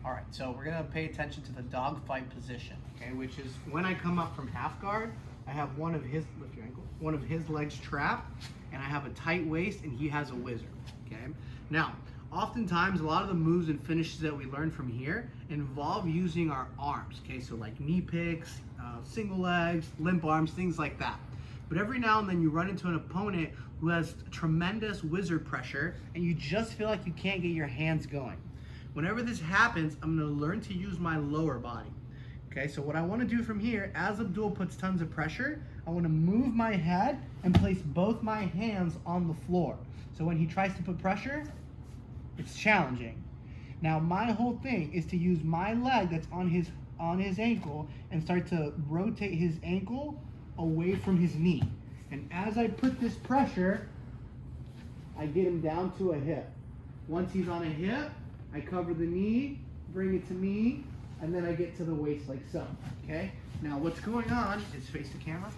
All right, so we're gonna pay attention to the dog fight position, okay, which is when I come up from half guard, I have one of his, lift your ankle, one of his legs trapped, and I have a tight waist, and he has a whizzer, okay? Now, oftentimes, a lot of the moves and finishes that we learn from here involve using our arms, okay? So like knee picks, single legs, limp arms, things like that. But every now and then you run into an opponent who has tremendous whizzer pressure, and you just feel like you can't get your hands going. Whenever this happens, I'm gonna learn to use my lower body. Okay, so what I wanna do from here, as Abdul puts tons of pressure, I wanna move my head and place both my hands on the floor. So when he tries to put pressure, it's challenging. Now my whole thing is to use my leg that's on his ankle and start to rotate his ankle away from his knee. And as I put this pressure, I get him down to a hip. Once he's on a hip, I cover the knee, bring it to me, and then I get to the waist like so, okay? Now what's going on is, face the camera,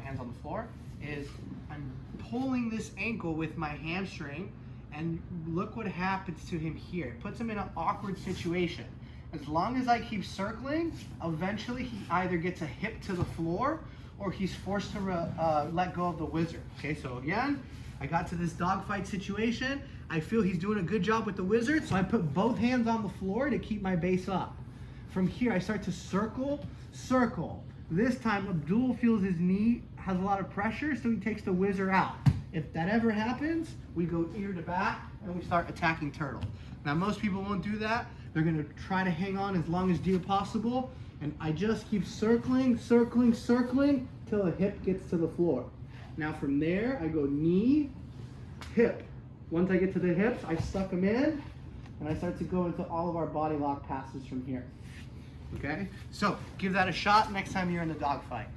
hands on the floor, is I'm pulling this ankle with my hamstring, and look what happens to him here. It puts him in an awkward situation. As long as I keep circling, eventually he either gets a hip to the floor or he's forced to let go of the whizzer. Okay, so again, I got to this dogfight situation. I feel he's doing a good job with the whizzer, so I put both hands on the floor to keep my base up. From here, I start to circle. This time, Abdul feels his knee has a lot of pressure, so he takes the whizzer out. If that ever happens, we go ear to back and we start attacking turtle. Now, most people won't do that. They're gonna try to hang on as long as deer possible, and I just keep circling till the hip gets to the floor. Now from there, I go knee, hip. Once I get to the hips, I suck them in, and I start to go into all of our body lock passes from here. Okay? So, give that a shot next time you're in the dogfight.